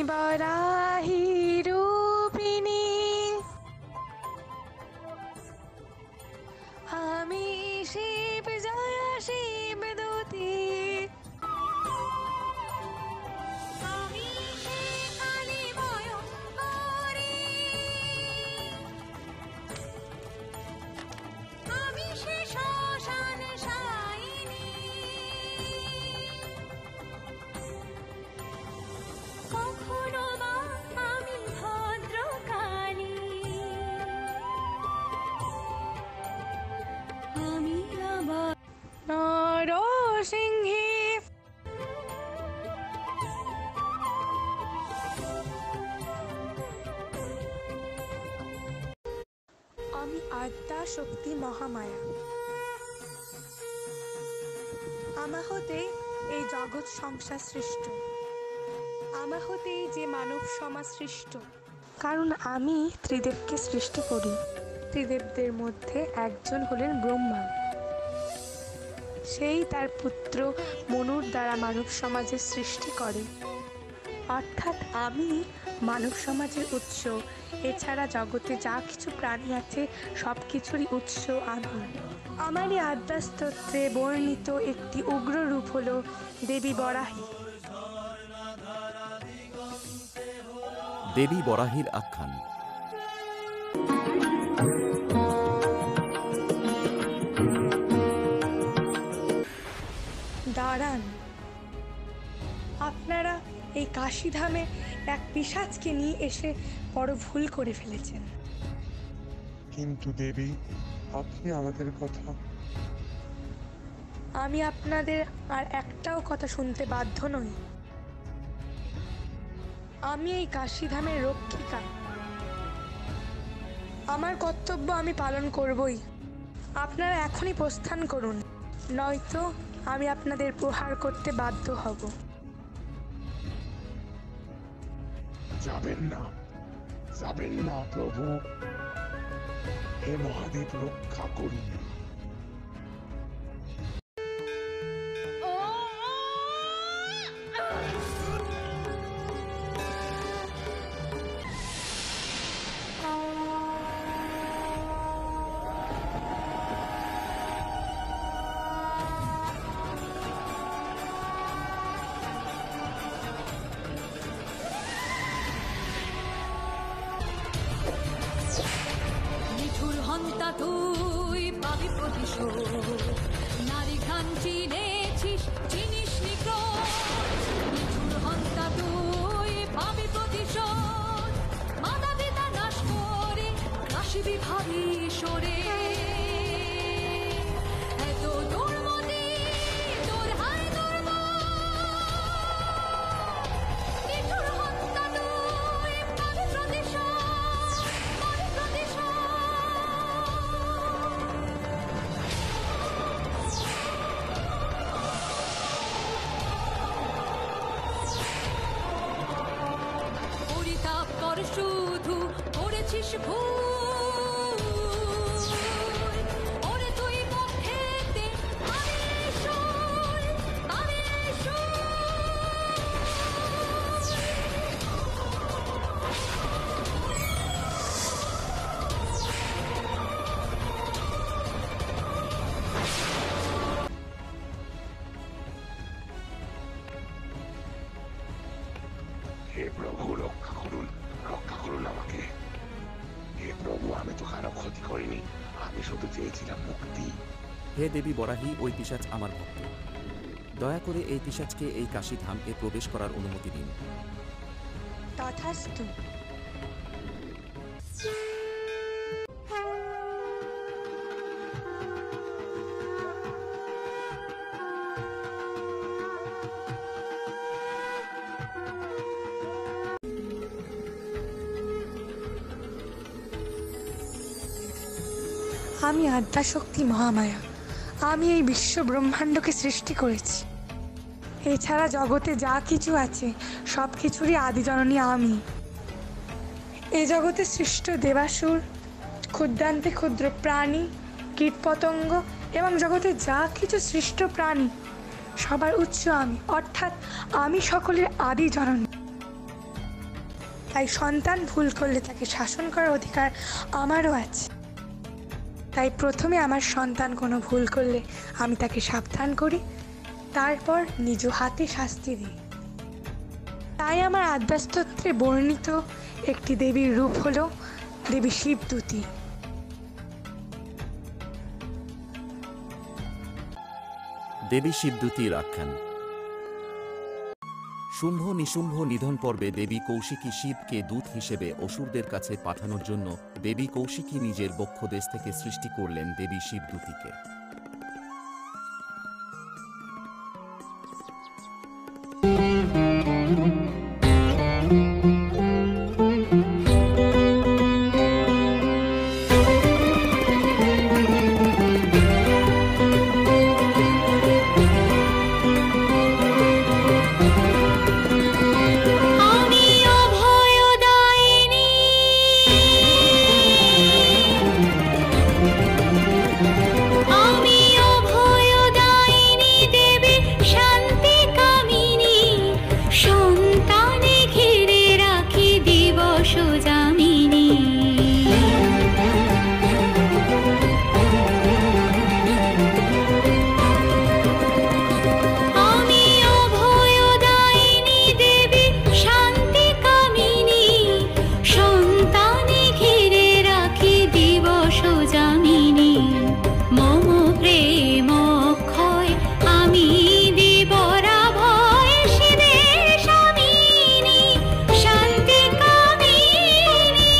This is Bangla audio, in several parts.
বরাহি রূপিণী আমি শিব জয় শিব দূতি আমি সে কালী ভয়ঙ্করী আমি সে শ্মশান শায়িনী কখনো বা আমি ভদ্রকালী আমি আবার নরসিংহী আমি আদ্যা শক্তি মহামায়া। আমা হতেই এই জগৎ সংসার সৃষ্ট, আমা হতেই যে মানব সমাজ সৃষ্ট। কারণ আমি ত্রিদেবকে সৃষ্টি করি। ত্রিদেবদের মধ্যে একজন হলেন ব্রহ্মা। সেই তার পুত্র মনুর দ্বারা মানব সমাজের সৃষ্টি করে। অর্থাৎ আমি মানব সমাজের উৎস। এছাড়া জগতে যা কিছু প্রাণী আছে সব কিছুরই উৎস আমি। আমারই আদ্যাস্তোত্রে বর্ণিত একটি উগ্র রূপ হল দেবী বরাহী। দেবী বরাহীর আখ্যান। দাঁড়ান, আপনারা এই কাশীধামে এক পিশাচকে নিয়ে এসে বড় ভুল করে ফেলেছেন। কিন্তু দেবী, আপনি আমাদের কথা। আমি আপনাদের আর একটাও কথা শুনতে বাধ্য নই। আমি এই কাশীধামের রক্ষিকা। আমার কর্তব্য আমি পালন করবই। আপনারা এখনই প্রস্থান করুন, নয়তো আমি আপনাদের প্রহার করতে বাধ্য হব। যাবেন না, যাবেন না প্রভু। হে মহাদেব, রক্ষা করুন। নিঠুর হন্তা তুই পাবি প্রতিশোধ, নারী ঘান চিনেছিস চিনিস নিকট। নিঠুর হন্তা তুই পাবি প্রতিশোধ, মাতা পিতা নাশ করে কাশিবি ভাবি সরে। এত দুর্মতি তোর হায় দুর্ম, নিঠুর হন্তা তুই পাবি প্রতিশোধ, পাবি প্রতিশোধ। পরিতাপ কর শুধু, করেছিস ভুল। ওরে তুই পথেতে আবির সুর, আবির সুর। হে প্রভু, রক্ষা করুন, রক্ষা করুন আমাকে। হে প্রভু, আমি তো কারো ক্ষতি করিনি, আমি শুধু চেয়েছিলাম মুক্তি। হে দেবী বরাহী, ওই পিশাচ আমার ভক্ত। দয়া করে এই পিশাচকে এই কাশীধামে প্রবেশ করার অনুমতি দিন। তথাস্তু। আমি আদ্যাশক্তি মহামায়া। আমি এই বিশ্ব ব্রহ্মাণ্ডকে সৃষ্টি করেছি। এছাড়া জগতে যা কিছু আছে সব কিছুরই আদি জননী আমি। এই জগতে সৃষ্ট দেবাসুর, ক্ষুদ্রান্তে ক্ষুদ্র প্রাণী, কীটপতঙ্গ এবং জগতে যা কিছু সৃষ্ট প্রাণী সবার উৎস আমি, অর্থাৎ আমি সকলের আদি জননী। তাই সন্তান ভুল করলে তাকে শাসন করার অধিকার আমারও আছে। তাই প্রথমে আমার সন্তান কোনো ভুল করলে আমি তাকে সাবধান করি, তারপর নিজ হাতে শাস্তি দিই। তাই আমার আদ্যাস্তোত্রে বর্ণিত একটি দেবীর রূপ হলো দেবী শিবদূতী। দেবী শিবদূতীর আখ্যান। শুম্ভ নিশুম্ভ নিধন পর্বে দেবী কৌশিকী শিবকে দূত হিসেবে অসুরদের কাছে পাঠানোর জন্য দেবী কৌশিকী নিজের বক্ষদেশ থেকে সৃষ্টি করলেন দেবী শিবদূতীকে। আমি অভয়দায়িনী, আমি অভয়দায়িনী দেবী শান্তি কামিনী, সন্তানে ঘিরে রাখি দিবস যামিনী। আমি অভয়দায়িনী দেবী শান্তি কামিনী, সন্তানে ঘিরে রাখি দিবস যামিনী। মম প্রেম অক্ষয় আমি দিবরা ভয় শিবের স্বামিনী, শান্তি কামিনী।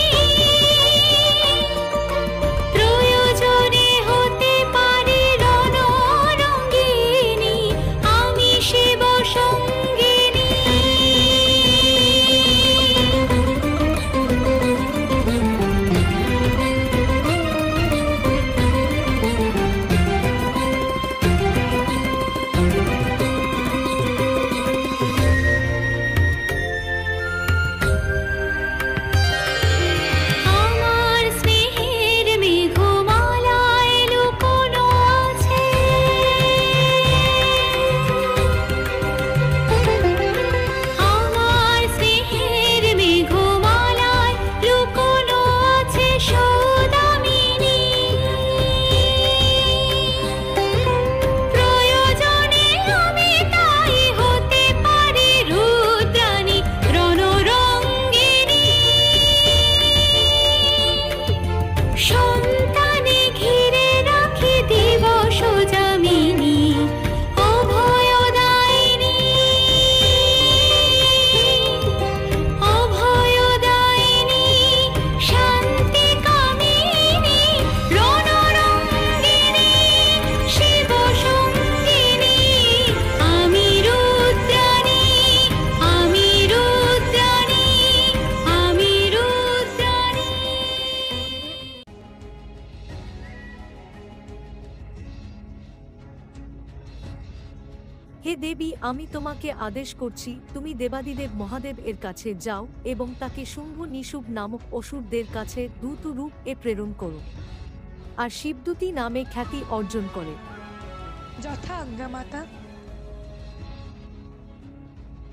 প্রয়োজনে হতে পারি রণরঙ্গিনী, আমি শিব সঙ্গিনী। আমার স্নেহের মেঘমালায় লুকোনো আছে, আমার স্নেহের মেঘমালায় লুকোনো আছে সৌদামিনী। প্রয়োজনে আমি তাই হতে পারি রুদ্রাণী, রণরঙ্গিনী। সন্তানে ঘিরে রাখি দিবস যামিনী, অভয়দায়িনী, অভয়দায়িনী, শান্তি কামিনী, রণরঙ্গিনী, শিব সঙ্গিনী। আমি রুদ্রাণী, আমি রুদ্রাণী, আমি রুদ্রাণী। হে দেবী, আমি তোমাকে আদেশ করছি, তুমি দেবাদিদেব মহাদেব এর কাছে যাও এবং তাকে শুম্ভ নিশুম্ভ নামক অসুরদের কাছে দূত রূপ এ প্রেরণ করো, আর শিবদূতী নামে খ্যাতি অর্জন করে। যথা আজ্ঞা মাতা।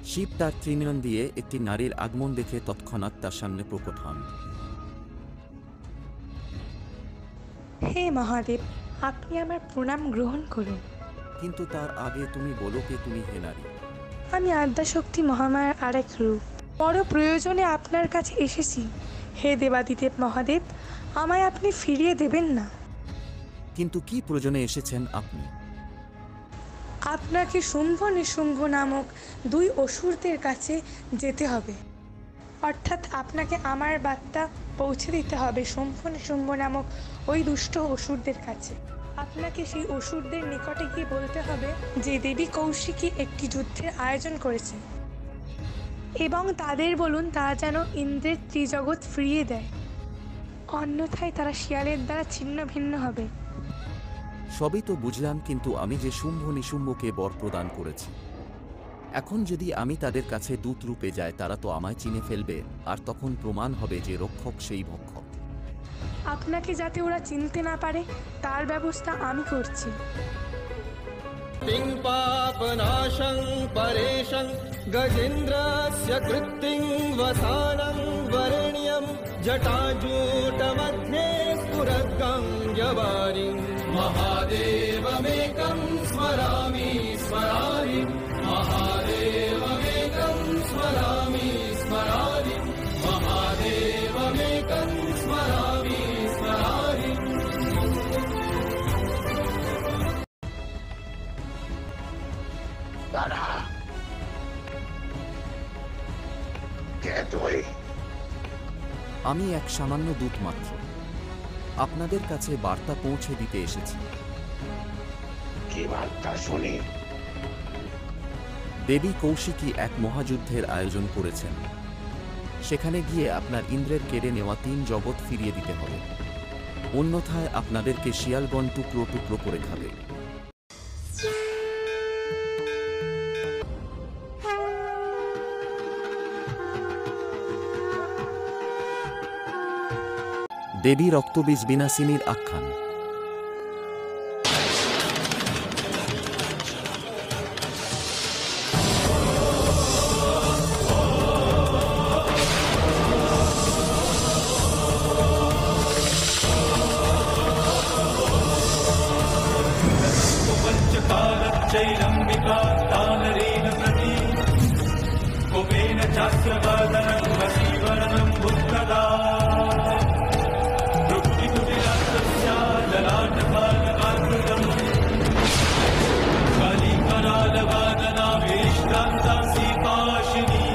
শিব তার ত্রিনয়ন দিয়ে একটি নারীর আগমন দেখে তৎক্ষণাৎ তার সামনে প্রকট হন। হে মহাদেব, আপনি আমার প্রণাম গ্রহণ করুন। কিন্তু তার আগে তুমি বলো কে তুমি, হে নারী? আমি আদ্যাশক্তি মহামায়ার আরেক রূপ। বড় প্রয়োজনে আপনার কাছে এসেছি। হে দেবাদিদেব মহাদেব, আমায় আপনি ফিরিয়ে দেবেন না। কিন্তু কি প্রয়োজনে এসেছেন আপনি? আপনাকে শুম্ভ নিশুম্ভ নামক দুই অসুরদের কাছে যেতে হবে, অর্থাৎ আপনাকে আমার বার্তা পৌঁছে দিতে হবে শুম্ভ নিশুম্ভ নামক ওই দুষ্ট অসুরদের কাছে। আপনাকে সেই অসুরদের নিকটে গিয়ে বলতে হবে যে দেবী কৌশিকী একটি যুদ্ধের আয়োজন করেছে, এবং তাদের বলুন তারা যেন ইন্দ্রের ত্রিজগৎ ফিরিয়ে দেয়, অন্যথায় তারা শিয়ালের দ্বারা ছিন্ন ভিন্ন হবে। সবই তো বুঝলাম, কিন্তু আমি যে শুম্ভ নিশুম্ভকে বর প্রদান করেছি, এখন যদি আমি তাদের কাছে দূত রূপে যাই তারা তো আমায় চিনে ফেলবে, আর তখন প্রমাণ হবে যে রক্ষক সেই ভক্ষক। আপনাকে যাতে ওরা চিনতে না পারে তার ব্যবস্থা আমি করছি। शक्तिं पापनाशं परेशं गजेन्द्रस्य कृत्तिं वसानं वरेण्यं जटाजूटमध्ये स्फुरद्गङ्गवारिं महादेवमेकं स्मरामि स्मरामि महादेवमेकं स्मरामि स्मरामि महादेवमेकं स्मरामि स्मरामि। দাঁড়া, কে তুই? আমি এক সামান্য দূত মাত্র, আপনাদের কাছে বার্তা পৌঁছে দিতে এসেছি। কি বার্তা শুনি? দেবী কৌশিকী এক মহাযুদ্ধের আয়োজন করেছেন। সেখানে গিয়ে আপনার ইন্দ্রের কেড়ে নেওয়া 3 জগৎ ফিরিয়ে দিতে হবে, অন্যথায় আপনাদেরকে শিয়ালগণ টুকরো টুকরো করে খাবে। দেবী রক্তবীজ বিনাশিনীর আখ্যান। चैरम्बिका तानरेण प्रति कोपेन चास्य वदनं वशीवरणं बुद्धदा वृत्तिकुटिलात्रस्या ललाटपालकाकृतम् कालीकरालवादना वेष्टान्ता सीताशिनी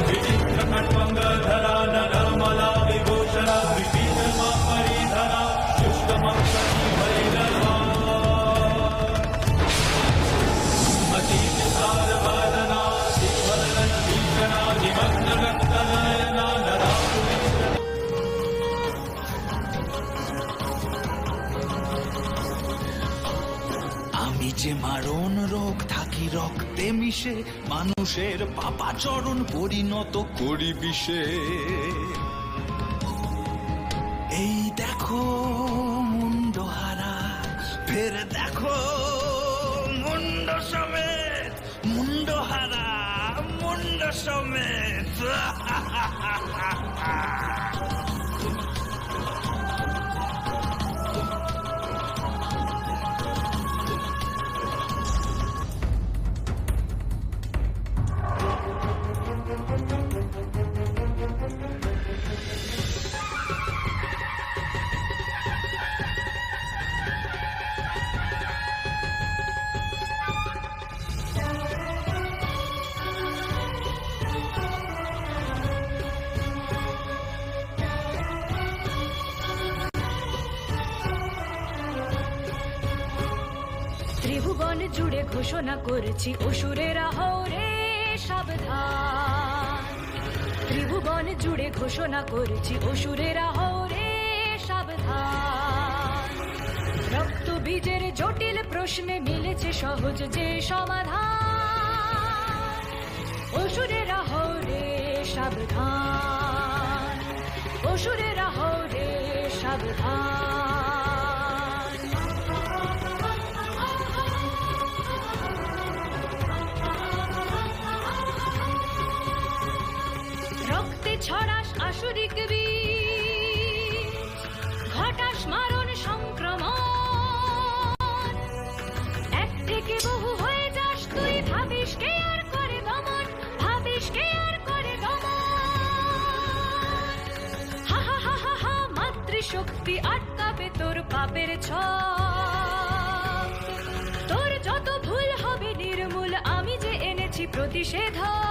विचित्रखड्वङ्गधरा नरमला विभूषणा विपीनमा परिधरा शुष्कमङ्गली भैरवा আমি যে মারণ রোগ থাকি রক্তে মিশে, মানুষের পাপাচরণ পরিণত করি বিষে। এই দেখো মুন্ডহারা, ফের দেখো মুন্ড সমেত, মুন্ডহারা মুন্ড সমেত। ত্রিভুবন জুড়ে ঘোষণা করেছি অসুরেরা হও রে সাবধান। ত্রিভুবন জুড়ে ঘোষণা করেছি অসুরেরা হও রে সাবধান। রক্ত বীজের জটিল প্রশ্নে মিলেছে সহজ যে সমাধান। অসুরেরা হও রে সাবধান, অসুরেরা হও রে সাবধান। রক্তে ছড়াস আসুরিক বীজ, ঘটাস মারণ সংক্রমণ। এক থেকে বহু হয়ে যাস তুই, ভাবিস কে আর করে দমন, ভাবিস কে আর করে দমন। হা হা হা হা হা, মাতৃশক্তি আটকাবে তোর পাপের ছক। তোর যত ভুল হবে নির্মূল, আমি যে এনেছি প্রতিষেধক।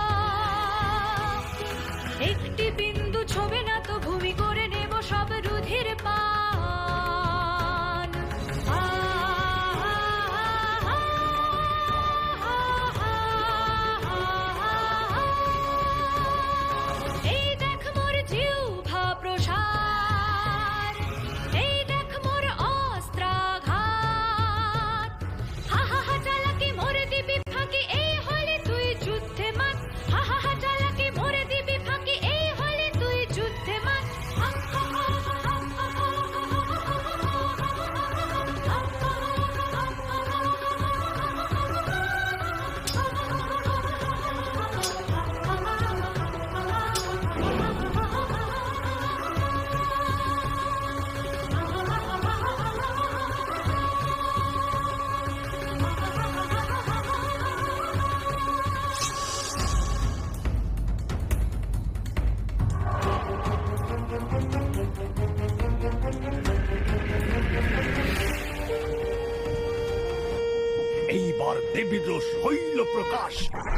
একটি বিন্দু ছবে না তো ভূমি করে নেব সব রুধির পান। এই দেখ মোর জিহ্বা প্রসার, এই দেখ মোর অস্ত্রাঘাত। হা হা হা চালাকি মোর দিবি ফাঁকি, এই হলে তুই যুদ্ধে মাত। আর দেবীর শৈল প্রকাশ।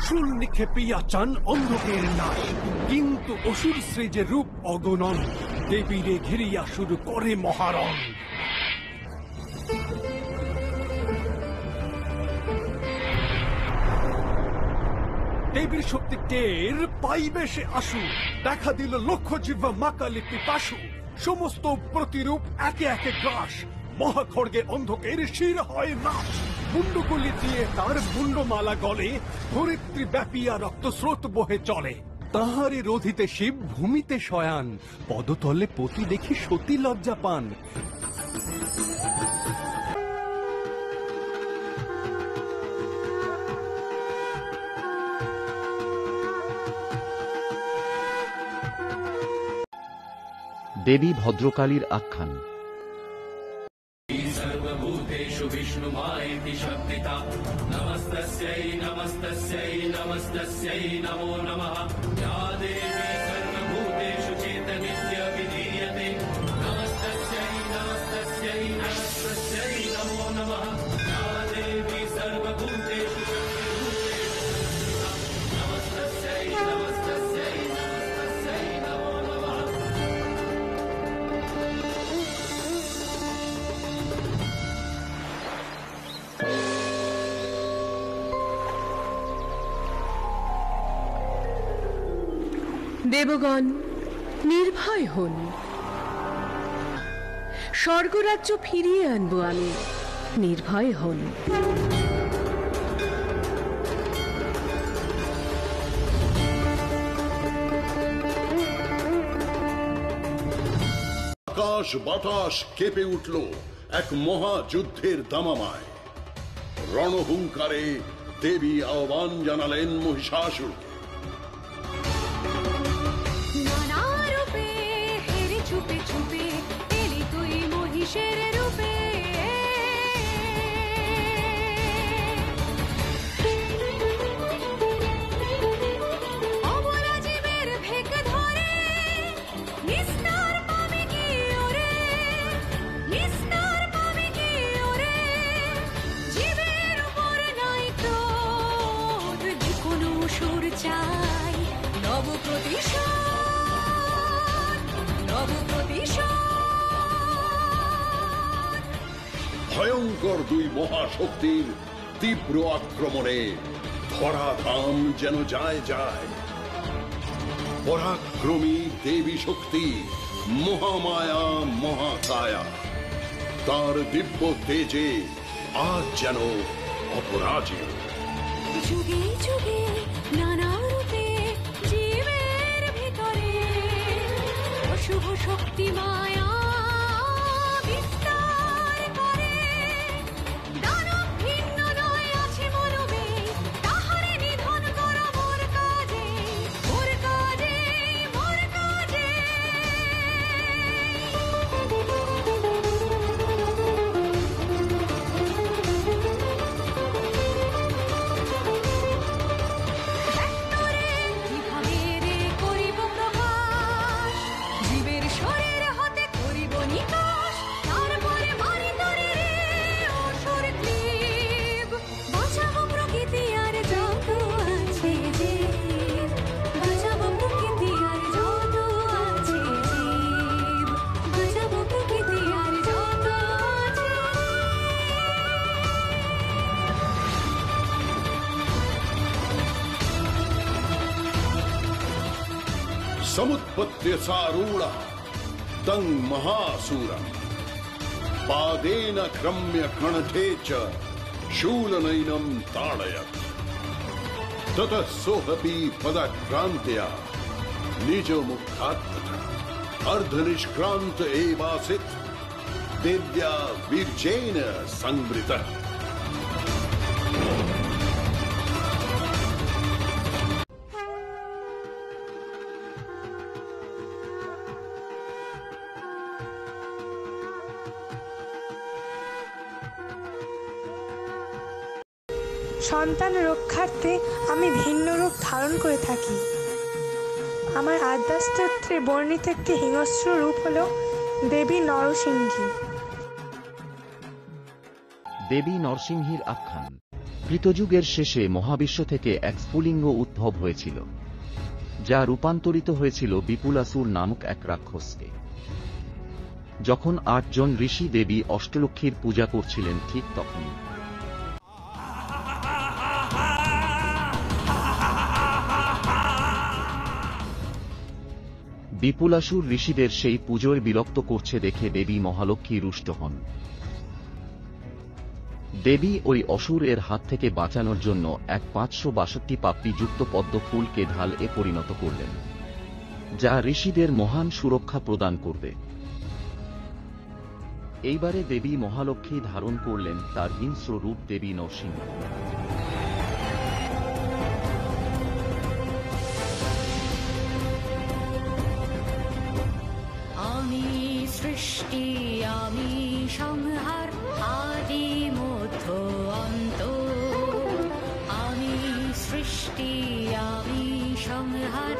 শুল নিক্ষেপিয়া চান অন্ধকের নাশ, কিন্তু অসুর শ্রীজের রূপ অগণন, দেবীরে ঘিরিয়া শুরু করে মহারণ। দেবীর শক্তি টের পাইবে সে আশু, দেখা দিল লক্ষ জিহ্বা মাকালিপি পাশু, সমস্ত প্রতিরূপ একে একে গ্রাস, মহাখড়গে অন্ধকের শির হয় নাশ। মুন্ডগুলি দিয়ে তার মুন্ডমালা গলে, ধরিত্রী ব্যাপিয়া রক্ত স্রোত বহে চলে। তাহারে রোধিতে শিব ভূমিতে শয়ান, পদতলে পতি দেখি সতী লজ্জা পান। দেবী ভদ্রকালীর আখ্যান। सर्वभूतेषु विष्णुमायेति शब्दिता नमस्तस्यै नमस्तस्यै नमस्तस्यै नमो नमः या देवी सर्वभूतेषु चेतनित्यभिधीयते नमस्तस्यै नमस्तस्यै नमस्तस्यै नमो नमः या देवी सर्वभूतेषु नमस्तस्यै नमस्तस्यै नमस्तस्यै नमो नमः। দেবগণ নির্ভয় হন, স্বর্গরাজ্য ফিরিয়ে আনবো আমি, নির্ভয় হন। আকাশ বাতাস কেঁপে উঠল এক মহাযুদ্ধের দামামায়। রণহুঙ্কারে দেবী আহ্বান জানালেন মহিষাসুরকে। নানা রূপে হেরে ছুপে ছুপে এলি তুই মহিষের রূপে। অবরাজীবের ভেক ধরে নিস্তার পাবে কি ওরে, নিস্তার পাবে কি ওরে। জীবের উপর নাই ক্রোধ, যে কোনো সুর চাই নব প্রতিশোধ, নব প্রতিশোধ। ভয়ঙ্কর দুই মহাশক্তির তীব্র আক্রমণে ধরাধাম যেন যায় যায়। পরাক্রমী দেবী শক্তি মহামায়া মহাকায়া, তার দিব্য তেজে আজ যেন অপরাজেয়। যুগে যুগে নানা রূপে জীবের ভিতরে অশুভ শক্তি মায়া বিস্তার করে। দানব ভিন্ন নয় আছে মনবে, তাহারে নিধন করা মোর কাজে, মোর কাজে, মোর কাজে। কিভাবে রে করিব প্রকাশ, জীবের শরীর হতে করিব নিকাশ। তারপরে মারি তরে রে অসুর ক্লীব, বাঁচাবো প্রকৃতি আর যত আছে জীব, বাঁচাবো প্রকৃতি আর যত আছে জীব, বাঁচাবো প্রকৃতি আর যত আছে। समुत्पत्य सारूढ़ तं महासूरम् पादेन क्रम्य कणठे च शूलनैनं ताडयत् ततः सोऽपि पदक्रान्त्या निजमुखात् अर्धनिष्क्रान्त एवासीत् देव्या वीर्येण संवृतः। সন্তান রক্ষার্থে আমি ভিন্ন রূপ ধারণ করে থাকি। আমার আদ্যাস্তোত্রে বর্ণিত একটি হিংস্র রূপ হল দেবী নরসিংহী। দেবী নরসিংহীর আখ্যান। কৃতযুগের শেষে মহাবিশ্ব থেকে এক স্ফুলিঙ্গ উদ্ভব হয়েছিল, যা রূপান্তরিত হয়েছিল বিপুলাসুর নামক এক রাক্ষসকে। যখন 8 জন ঋষি দেবী অষ্টলক্ষ্মীর পূজা করছিলেন, ঠিক তখনই বিপুলাসুর ঋষিদের সেই পুজোয় বিরক্ত করছে দেখে দেবী মহালক্ষ্মী রুষ্ট হন। দেবী ওই অসুর এর হাত থেকে বাঁচানোর জন্য এক 562 পাপড়ি যুক্ত পদ্ম ফুলকে ঢাল-এ পরিণত করলেন, যা ঋষিদের মহান সুরক্ষা প্রদান করবে। এইবারে দেবী মহালক্ষ্মী ধারণ করলেন তার হিংস্র রূপ দেবী নরসিংহ। আমি সৃষ্টি, আমি সংহার, আদি মধ্য অন্ত। আমি সৃষ্টি, আমি সংহার,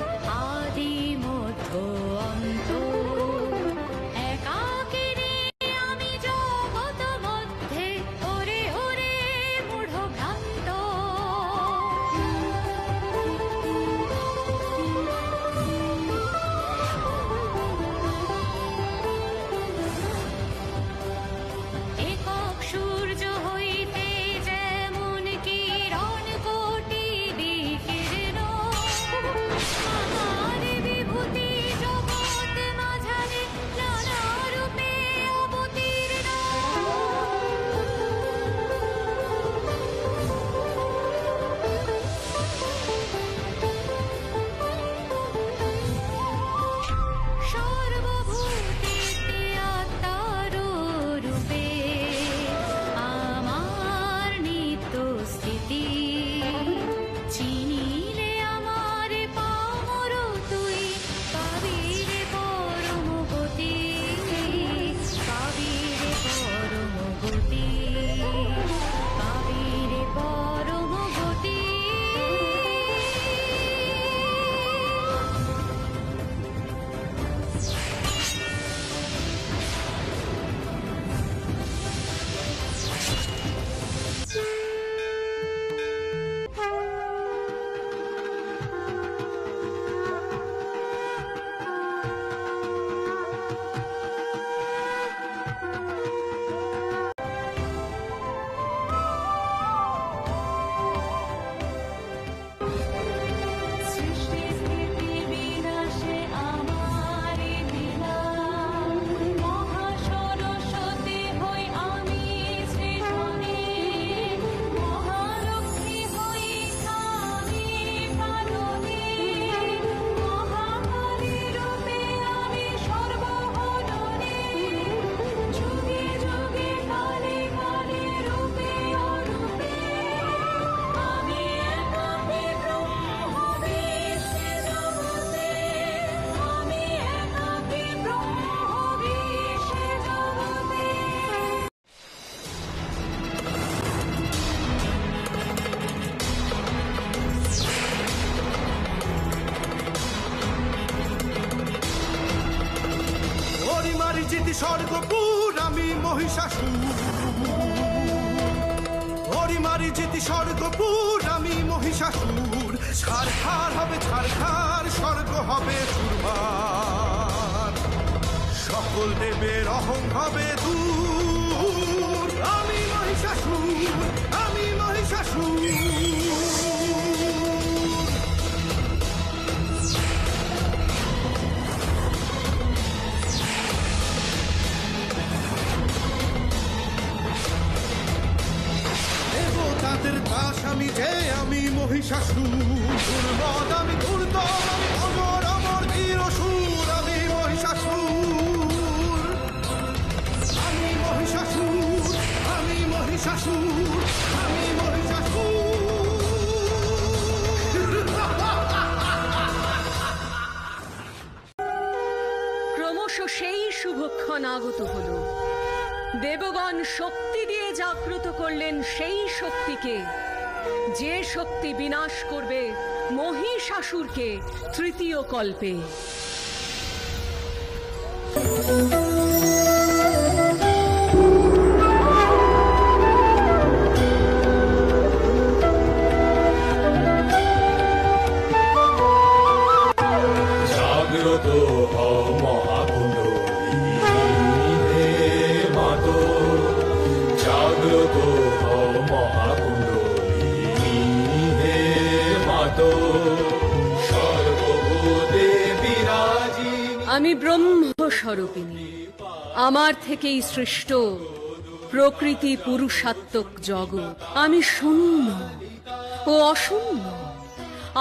আদি মধ্য অন্ত। একাকিনী আমি জগৎ মধ্যে, ওরে ওরে মূঢ় ভ্রান্ত। একক সূর্য হইতে যেমন কিরণ কোটি বিকীর্ণ, আমার বিভূতি জগৎ মাঝারে নানা রূপে অবতীর্ণ। সর্বভূতেতে আত্মার রূপে আমার নিত্য স্থিতি। চিনিলে আমার পামর তুই, পাবিরে পরম গতি, পাবিরে পরম গতি, পাবিরে পরম গতি। সৃষ্টি স্থিতি বিনাশে আমারি লীলা, মহাসরস্বতী হই আমি সৃজনে, মহালক্ষ্মী হই আমি পালনে, মহাকালী রূপে আমি সর্বহরণে, যুগে যুগে কালে কালে রূপে অরূপে, আমি একাকী ব্রহ্ম বিশ্বে জগতে, আমি একাকী ব্রহ্ম বিশ্বে জগতে। ওরি মারি জিতি স্বর্গপুর, আমি মহিষাসুর। ওরি মারি জিতি স্বর্গপুর, আমি মহিষাসুর। ছারখার হবে ছারখার, স্বর্গ হবে চুরমার। সকল দেবের অহং হবে দূর। আমি মহিষাসুর, আমি মহিষাসুর। দেবতাদের দাস আমি যে, আমি মহিষাসুর। দুর্বদ আমি দুর্দম, আমি অমর অমর বীর অসুর। আমি মহিষাসুর, আমি মহিষাসুর, আমি মহিষাসুর, আমি মহিষাসুর। ক্রমশ সেই শুভক্ষণ আগত হল। দেবগণ শক্তি দিয়ে জাগ্রত করলেন সেই শক্তিকে, যে শক্তি বিনাশ করবে মহিষাসুরকে তৃতীয় কল্পে। আমি ব্রহ্মস্বরূপিণী, আমার থেকেই সৃষ্ট প্রকৃতি পুরুষাত্মক জগৎ। আমি শূন্য ও অশূন্য,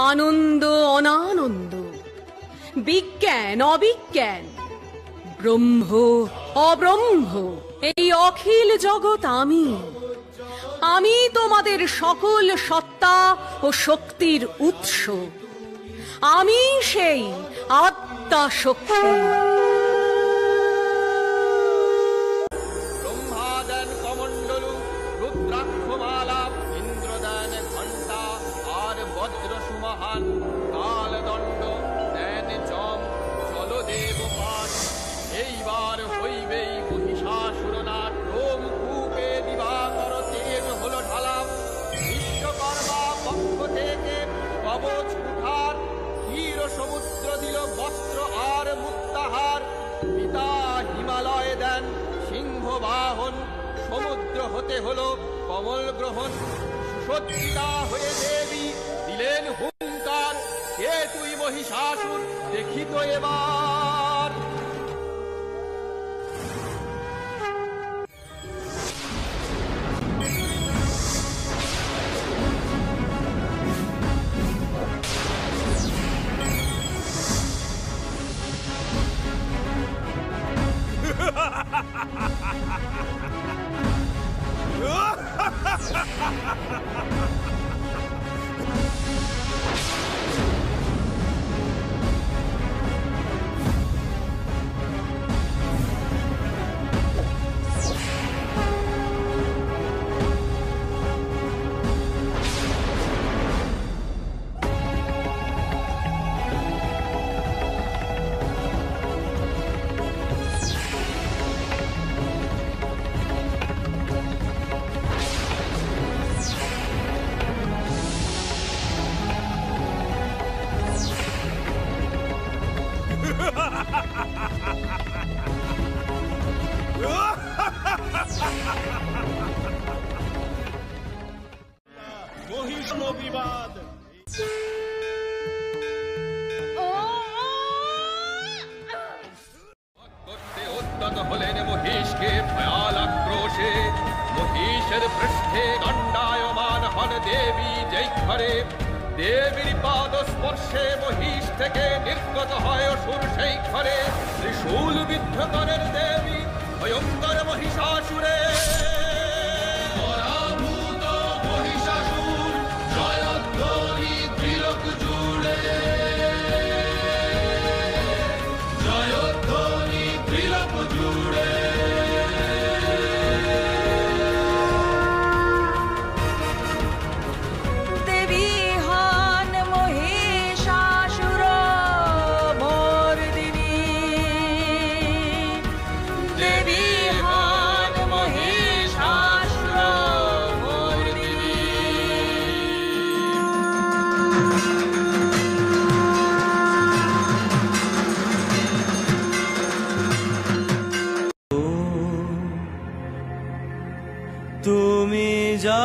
আনন্দ অনানন্দ, বিজ্ঞান অবিজ্ঞান, ব্রহ্ম অব্রহ্ম, এই অখিল জগৎ আমি। আমি তোমাদের সকল সত্তা ও শক্তির উৎস। আমি সেই আত্মা শক্তি। ব্রহ্মা দেন কমণ্ডলু, রুদ্রাক্ষমালা, ইন্দ্র দেন ঘণ্টা আর বজ্র সুমহান, কালদণ্ড দেন যম, জলদেব পান। এইবার হইবেই মহিষাসুরনাট, রোম কূপে দিবাকর তেজ হলো ঢালা। বিশ্বকর্মা পক্ষ থেকে কবচ কুঠার, ক্ষীর সমুদ্র দিল বস্ত্র আর মুক্তাহার। পিতা হিমালয় দেন সিংহ বাহন, সমুদ্র হতে হলো কমল গ্রহণ। সুসজ্জিতা হয়ে দেবী দিলেন হুঙ্কার, কে তুই মহিষাসুর দেখি তো এবার। বিবাদ করতে উদ্যত হলেন মহিষকে ভয়াল আক্রোশে। মহিষের পৃষ্ঠে দণ্ডায়মান হন দেবী যেই ঘরে। দেবীর পাদ স্পর্শে মহিষ থেকে নির্গত হয় অসুর সেই ঘরে। ত্রিশূল বিদ্ধ করেন দেবী ভয়ঙ্কর মহিষাসুরে। পরাভূত মহিষাসুর জয়ধ্বনি ত্রিলোক জুড়ে, জয়ধ্বনি ত্রিলোক জুড়ে। দেবী হন মহিষাসুর মর্দিনী, দেবী হন মহিষাসুর মর্দিনী। তুমি যা